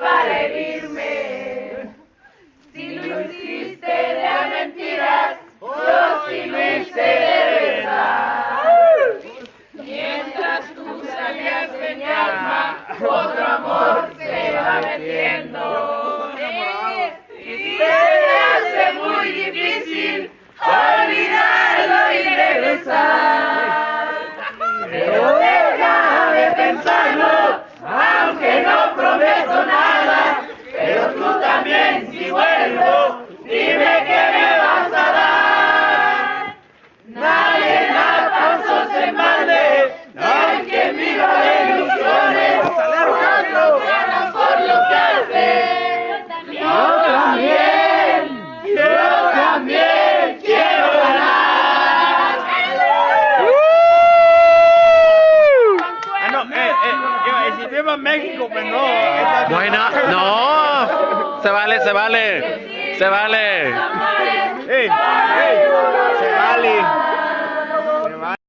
para herirme. Si lo hiciste de a mentiras, yo sí lo hice de verdad. Mientras tú salías de mi alma, otro amor se va metiendo. Y se me hace muy difícil olvidarlo y regresar. Pero déjame pensarlo, aunque no prometo nada. Pero tú también, si vuelvo, dime qué me vas a dar. Nadie da pasos en balde, no hay quien viva de ilusiones. Otros ganan por lo que hace. Yo también quiero ganar. Si tema México, pues no. Bueno, no. Se vale, se vale. Se vale. ¡Ey!